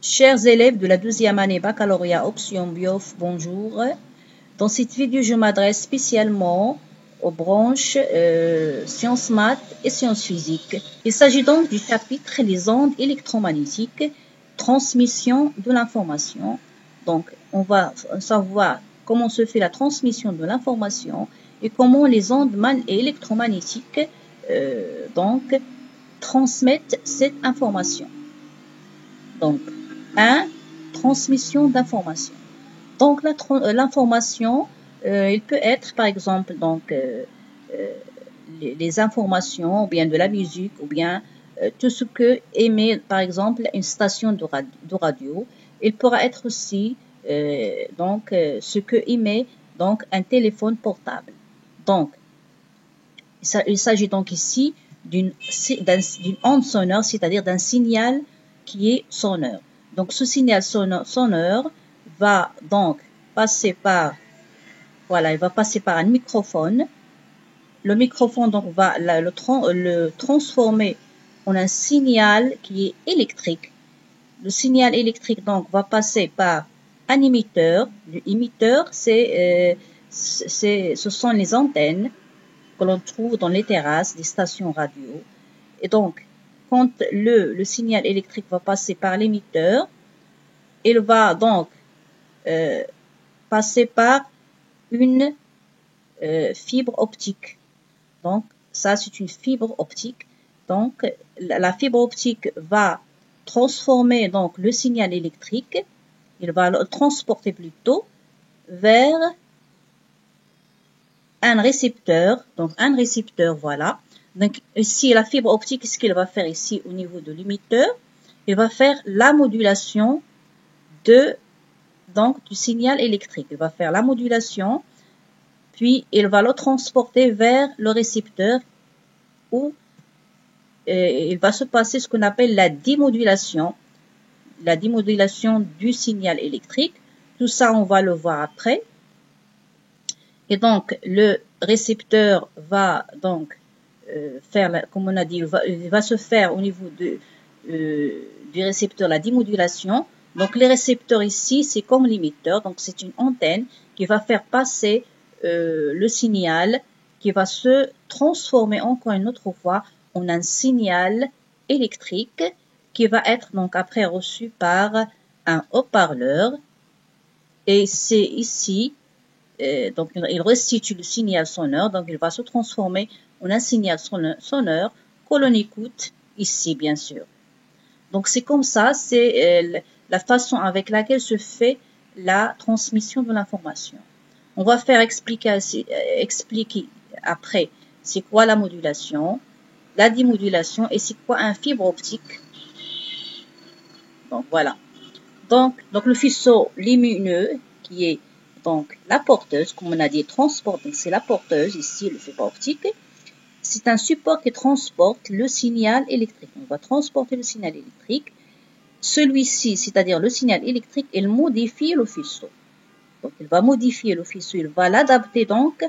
Chers élèves de la deuxième année baccalauréat option BIOF, bonjour. Dans cette vidéo, je m'adresse spécialement aux branches sciences maths et sciences physiques. Il s'agit donc du chapitre les ondes électromagnétiques, transmission de l'information. Donc, on va savoir comment se fait la transmission de l'information et comment les ondes électromagnétiques transmettent cette information. Donc, 1. Transmission d'information. Donc, l'information, il peut être, par exemple, les informations, ou bien de la musique, ou bien tout ce que émet, par exemple, une station de radio. Il pourra être aussi, ce que émet, un téléphone portable. Donc, il s'agit donc ici d'une onde sonore, c'est-à-dire d'un signal qui est sonore. Donc, ce signal sonore va donc passer par, il va passer par un microphone. Le microphone donc va le transformer en un signal qui est électrique. Le signal électrique donc va passer par un émetteur. L'émetteur, ce sont les antennes que l'on trouve dans les terrasses des stations radio. Et donc, quand le signal électrique va passer par l'émetteur, il va donc passer par une fibre optique. Donc, ça, c'est une fibre optique. Donc, la fibre optique va transformer donc le signal électrique, il va le transporter plutôt vers un récepteur. Donc, un récepteur, voilà. Donc, ici, la fibre optique, ce qu'il va faire ici au niveau de l'émetteur, il va faire la modulation du signal électrique. Il va faire la modulation, puis il va le transporter vers le récepteur où il va se passer ce qu'on appelle la démodulation du signal électrique. Tout ça, on va le voir après. Et donc, le récepteur va donc faire, comme on a dit, il va se faire au niveau du récepteur la démodulation. Donc, les récepteurs ici, c'est comme l'émetteur. Donc, c'est une antenne qui va faire passer le signal qui va se transformer encore une autre fois en un signal électrique qui va être donc après reçu par un haut-parleur. Et c'est ici, donc il restitue le signal sonore, donc il va se transformer en un signal sonore que l'on écoute ici, bien sûr. Donc c'est comme ça, c'est la façon avec laquelle se fait la transmission de l'information. On va faire expliquer après c'est quoi la modulation, la démodulation et c'est quoi un fibre optique. Donc voilà. Donc le faisceau lumineux qui est donc la porteuse, comme on a dit, transporte, donc c'est la porteuse ici, le fibre optique. C'est un support qui transporte le signal électrique. On va transporter le signal électrique. Celui-ci, c'est-à-dire le signal électrique, il modifie le faisceau. Donc, il va modifier le faisceau, il va l'adapter donc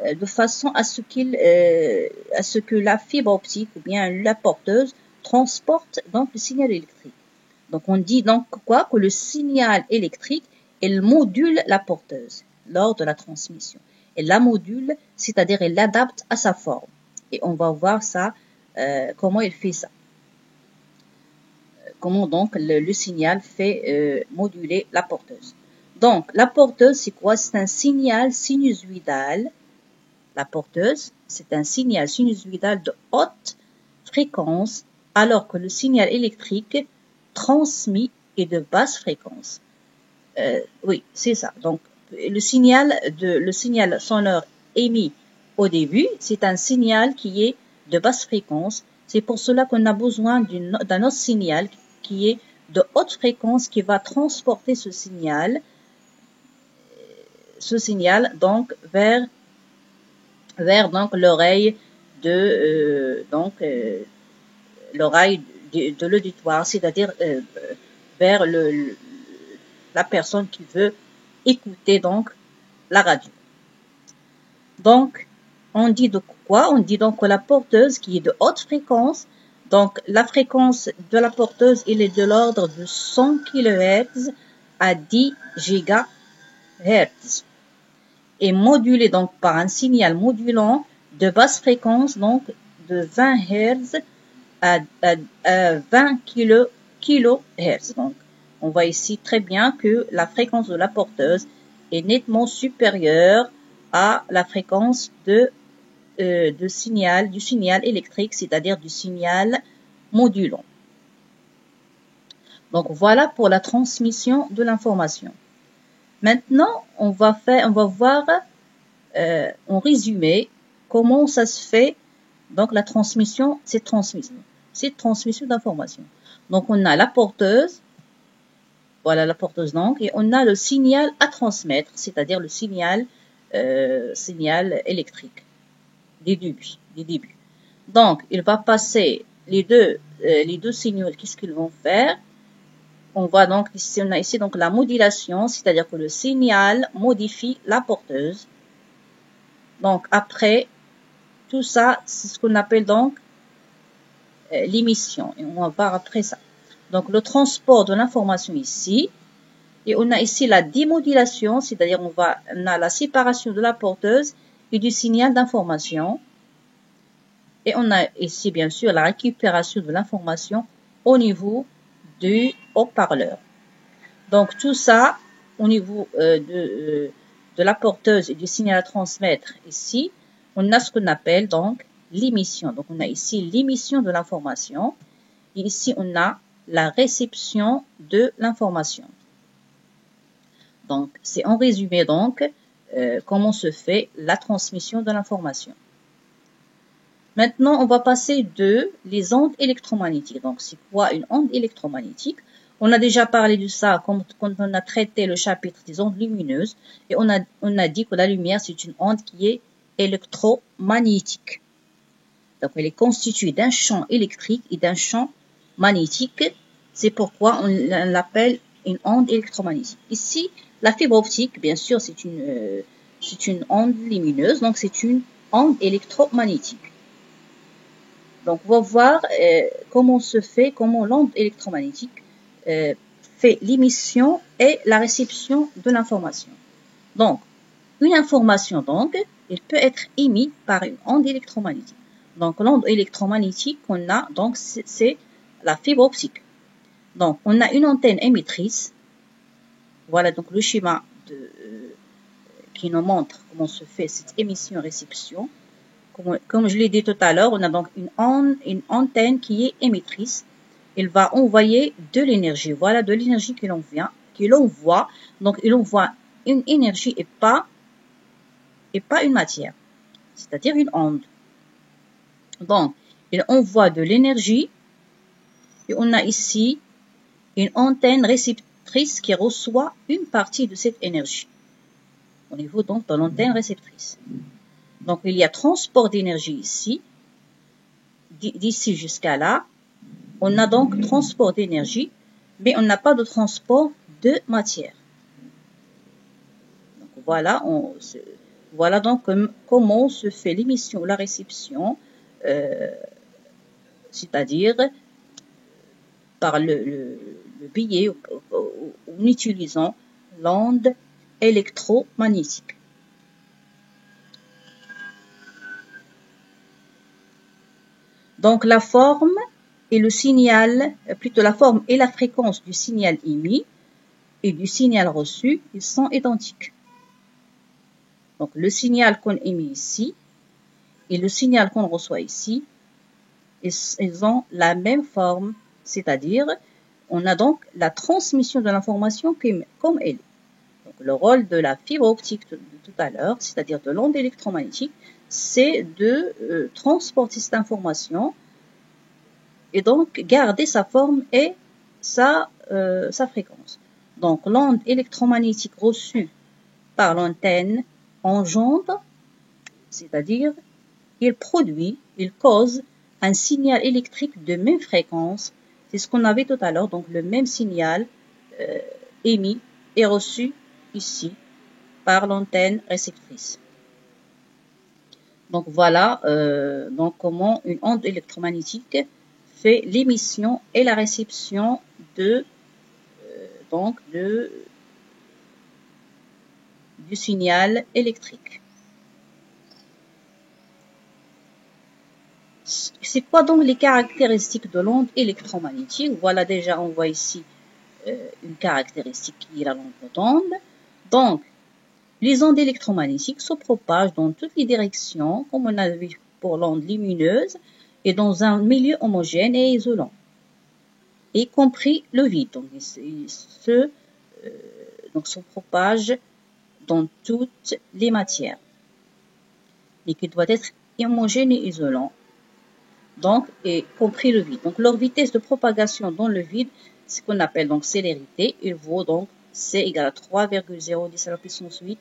de façon à ce que la fibre optique ou bien la porteuse transporte donc le signal électrique. Donc, on dit donc quoi? Que le signal électrique, il module la porteuse lors de la transmission. Elle la module, c'est-à-dire elle l'adapte à sa forme. Et on va voir ça, comment il fait ça. Comment donc le signal fait moduler la porteuse. Donc, la porteuse, c'est quoi? C'est un signal sinusoïdal. La porteuse, c'est un signal sinusoïdal de haute fréquence, alors que le signal électrique transmis est de basse fréquence. Oui, c'est ça. Donc, le signal sonore émis au début, c'est un signal qui est de basse fréquence. C'est pour cela qu'on a besoin d'un autre signal qui est de haute fréquence qui va transporter ce signal donc vers donc l'oreille de l'auditoire, c'est-à-dire vers la personne qui veut écouter donc la radio. Donc, on dit de quoi? On dit donc que la porteuse qui est de haute fréquence Donc, la fréquence de la porteuse, il est de l'ordre de 100 kHz à 10 GHz. Et modulé donc par un signal modulant de basse fréquence, donc de 20 Hz à 20 kHz. Donc, on voit ici très bien que la fréquence de la porteuse est nettement supérieure à la fréquence du signal électrique, c'est-à-dire du signal modulant. Donc voilà pour la transmission de l'information. Maintenant, on va voir en résumé comment ça se fait, donc la transmission, cette transmission d'information. Donc on a la porteuse, voilà la porteuse donc, et on a le signal à transmettre, c'est-à-dire le signal électrique des débuts. Donc il va passer les deux signaux, qu'est-ce qu'ils vont faire? On voit donc ici, on a ici donc la modulation, c'est-à-dire que le signal modifie la porteuse. Donc après, tout ça, c'est ce qu'on appelle donc l'émission. Et on va voir après ça. Donc le transport de l'information ici. Et on a ici la démodulation, c'est-à-dire on a la séparation de la porteuse et du signal d'information. Et on a ici bien sûr la récupération de l'information au niveau du haut-parleur. Donc tout ça au niveau de la porteuse et du signal à transmettre ici, on a ce qu'on appelle donc l'émission. Donc on a ici l'émission de l'information et ici on a la réception de l'information. Donc c'est en résumé donc comment se fait la transmission de l'information. Maintenant on va passer les ondes électromagnétiques. Donc c'est quoi une onde électromagnétique? On a déjà parlé de ça quand on a traité le chapitre des ondes lumineuses et on a dit que la lumière c'est une onde qui est électromagnétique. Donc elle est constituée d'un champ électrique et d'un champ magnétique. C'est pourquoi on l'appelle une onde électromagnétique. Ici, la fibre optique, bien sûr, c'est une onde lumineuse, donc c'est une onde électromagnétique. Donc on va voir comment l'onde électromagnétique fait l'émission et la réception de l'information. Donc, une information, donc, elle peut être émise par une onde électromagnétique. Donc, l'onde électromagnétique qu'on a, donc, c'est la fibre optique. Donc, on a une antenne émettrice. Voilà donc le schéma qui nous montre comment se fait cette émission-réception. Comme je l'ai dit tout à l'heure, on a donc une antenne qui est émettrice. Il va envoyer de l'énergie. Voilà de l'énergie que l'on voit. Donc, il envoie une énergie et pas une matière, c'est-à-dire une onde. Donc, il envoie de l'énergie et on a ici une antenne réceptrice qui reçoit une partie de cette énergie au niveau donc de l'antenne réceptrice. Donc, il y a transport d'énergie ici, d'ici jusqu'à là. On a donc transport d'énergie, mais on n'a pas de transport de matière. Donc, voilà donc comment se fait l'émission ou la réception, c'est-à-dire par le biais en utilisant l'onde électromagnétique. Donc la forme et le signal, plutôt la forme et la fréquence du signal émis et du signal reçu, ils sont identiques. Donc le signal qu'on émet ici et le signal qu'on reçoit ici, ils ont la même forme, c'est-à-dire on a donc la transmission de l'information comme elle est. Donc le rôle de la fibre optique de tout à l'heure, c'est-à-dire de l'onde électromagnétique, c'est de transporter cette information et donc garder sa forme et sa fréquence. Donc l'onde électromagnétique reçue par l'antenne engendre, c'est-à-dire il cause un signal électrique de même fréquence. C'est ce qu'on avait tout à l'heure, donc le même signal émis et reçu ici par l'antenne réceptrice. Donc voilà donc comment une onde électromagnétique fait l'émission et la réception du signal électrique. C'est quoi donc les caractéristiques de l'onde électromagnétique? Voilà, déjà on voit ici une caractéristique qui est la longueur d'onde. Donc, les ondes électromagnétiques se propagent dans toutes les directions, comme on a vu pour l'onde lumineuse, et dans un milieu homogène et isolant, y compris le vide. Donc, se propage dans toutes les matières, et qui doit être homogène et isolant, donc, y compris le vide. Donc, leur vitesse de propagation dans le vide, ce qu'on appelle donc célérité, il vaut donc C égale à 3,010 à la puissance 8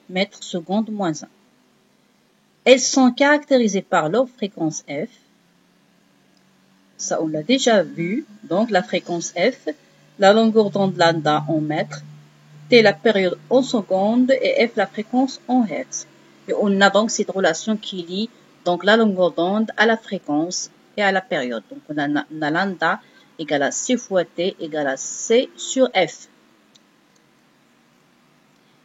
mètres secondes moins 1. Elles sont caractérisées par leur fréquence F. Ça, on l'a déjà vu. Donc, la fréquence F, la longueur d'onde lambda en mètres, T la période en secondes et F la fréquence en hertz. Et on a donc cette relation qui lie donc la longueur d'onde à la fréquence et à la période. Donc, on a lambda égale à C fois T égale à C sur F.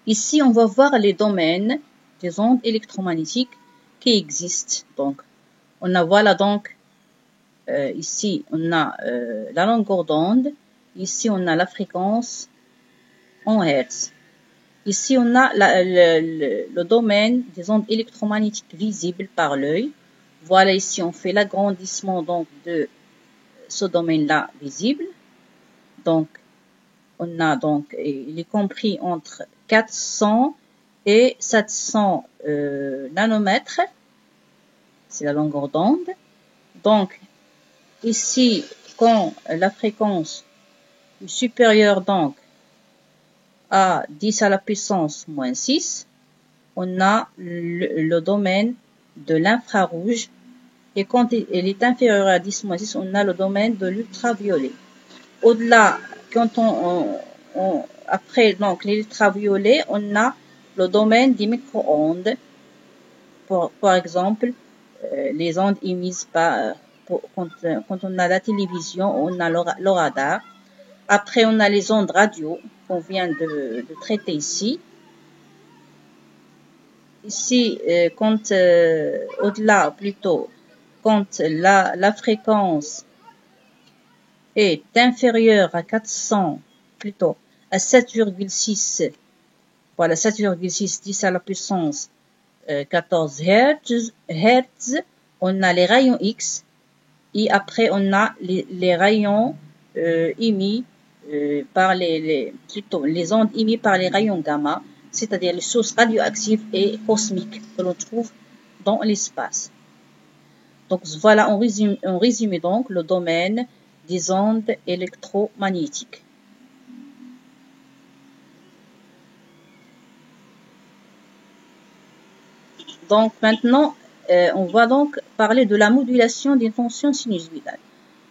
Ici, on va voir les domaines des ondes électromagnétiques qui existent. Donc, on a voilà donc ici on a la longueur d'onde, ici on a la fréquence en hertz. Ici on a le domaine des ondes électromagnétiques visibles par l'œil. Voilà, ici on fait l'agrandissement donc de ce domaine-là visible. Donc on a donc, il est compris entre 400 et 700 nanomètres. C'est la longueur d'onde. Donc, ici, quand la fréquence est supérieure donc à 10 à la puissance moins 6, on a le domaine de l'infrarouge. Et quand elle est inférieure à 10 moins 6, on a le domaine de l'ultraviolet. Au-delà, quand après donc l'ultraviolet, on a le domaine des micro-ondes. Par exemple, les ondes émises par quand on a la télévision, on a le radar. Après, on a les ondes radio qu'on vient de traiter ici. Ici, quand au-delà plutôt, quand la fréquence est inférieure à 400, plutôt à 7,6, voilà 7,6 10 à la puissance 14 Hz, on a les rayons X et après on a les rayons émis par plutôt les ondes émises par les rayons gamma, c'est-à-dire les sources radioactives et cosmiques que l'on trouve dans l'espace. Donc voilà, on résume donc le domaine des ondes électromagnétiques. Donc maintenant, on va donc parler de la modulation des fonctions sinusoïdales.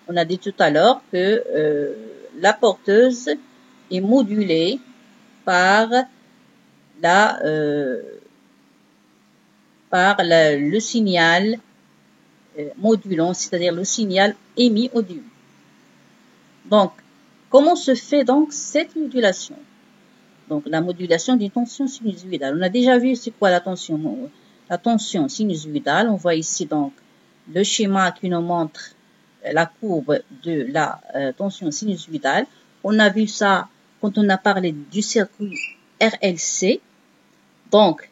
On a dit tout à l'heure que la porteuse est modulée par le signal modulant, c'est-à-dire le signal émis au début. Donc, comment se fait donc cette modulation? Donc, la modulation d'une tension sinusoïdale. On a déjà vu c'est quoi la tension sinusoïdale. On voit ici donc le schéma qui nous montre la courbe de la tension sinusoïdale. On a vu ça quand on a parlé du circuit RLC. Donc,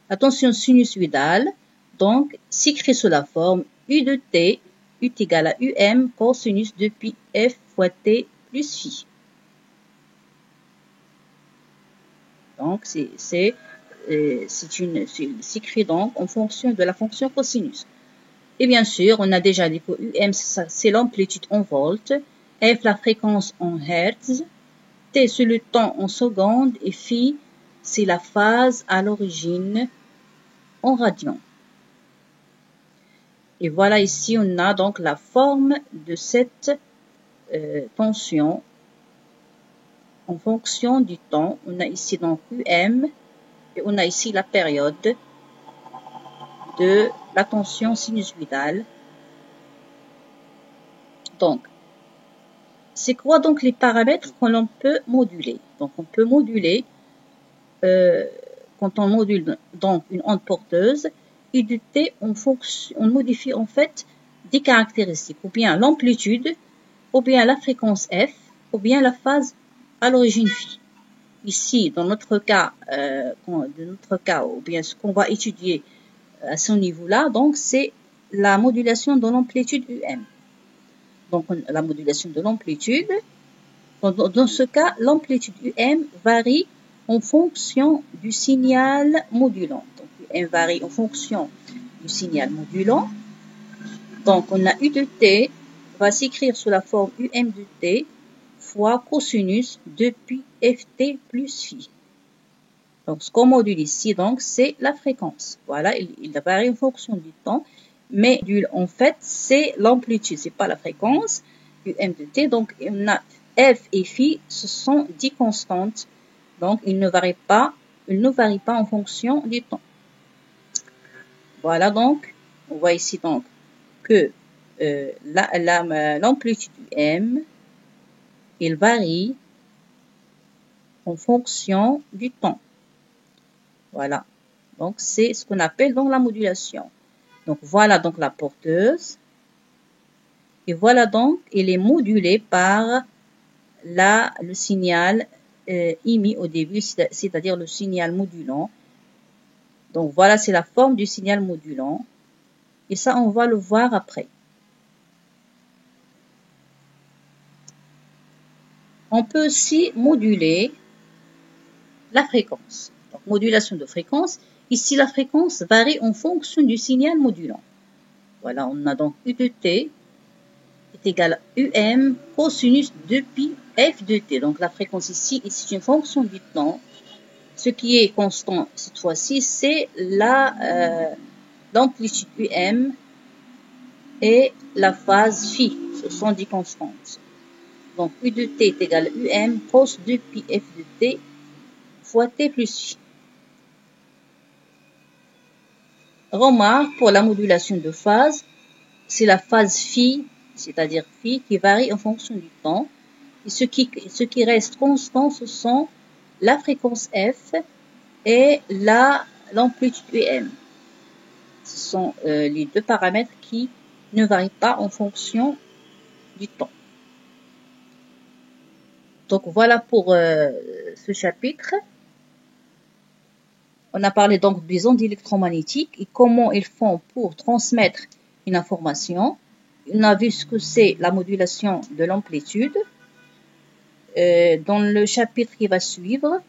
la tension sinusoïdale s'écrit sous la forme U de T, U est égal à UM cosinus de pi F fois T plus phi. Donc, s'écrit donc en fonction de la fonction cosinus. Et bien sûr, on a déjà dit que UM, c'est l'amplitude en volts, F la fréquence en hertz, T c'est le temps en secondes et phi c'est la phase à l'origine en radians. Et voilà ici, on a donc la forme de cette tension en fonction du temps. On a ici donc UM et on a ici la période de la tension sinusoïdale. Donc, c'est quoi donc les paramètres que l'on peut moduler? Donc, on peut moduler, quand on module donc une onde porteuse, I de T, on modifie en fait des caractéristiques, ou bien l'amplitude, ou bien la fréquence F, ou bien la phase à l'origine phi. Ici, dans notre cas, ou bien ce qu'on va étudier à ce niveau-là, donc c'est la modulation de l'amplitude UM. Donc la modulation de l'amplitude, dans ce cas, l'amplitude UM varie en fonction du signal modulant. Donc UM varie en fonction du signal modulant. Donc on a U de T va s'écrire sous la forme UM de T fois cosinus de pi ft plus phi. Donc, ce qu'on module ici, donc, c'est la fréquence. Voilà, il varie en fonction du temps. Mais, en fait, c'est l'amplitude, c'est pas la fréquence, UM de T. Donc, on a F et phi, ce sont 10 constantes. Donc, ils ne varient pas en fonction du temps. Voilà, donc, on voit ici, donc, que l'amplitude UM, il varie en fonction du temps. Voilà. Donc, c'est ce qu'on appelle donc la modulation. Donc, voilà donc la porteuse. Et voilà donc, elle est modulée par le signal émis au début, c'est-à-dire le signal modulant. Donc, voilà, c'est la forme du signal modulant. Et ça, on va le voir après. On peut aussi moduler la fréquence. Donc, modulation de fréquence. Ici, la fréquence varie en fonction du signal modulant. Voilà, on a donc U de T est égal à UM cosinus de pi f de T. Donc, la fréquence ici, c'est une fonction du temps. Ce qui est constant cette fois-ci, c'est l'amplitude UM et la phase phi. Ce sont des constantes. Donc, U de T est égal à UM cos de pi f de T fois T plus phi. Remarque, pour la modulation de phase, c'est la phase phi, c'est-à-dire phi, qui varie en fonction du temps. Et ce qui reste constant, ce sont la fréquence F et l'amplitude UM. Ce sont les deux paramètres qui ne varient pas en fonction du temps. Donc voilà pour ce chapitre. On a parlé donc des ondes électromagnétiques et comment ils font pour transmettre une information. On a vu ce que c'est la modulation de l'amplitude. Dans le chapitre qui va suivre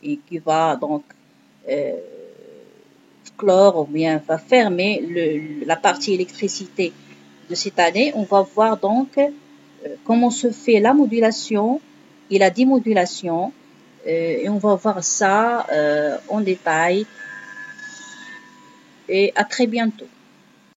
et qui va donc clore ou bien va fermer la partie électricité de cette année, on va voir donc comment se fait la modulation et la démodulation. Et on va voir ça en détail. Et à très bientôt.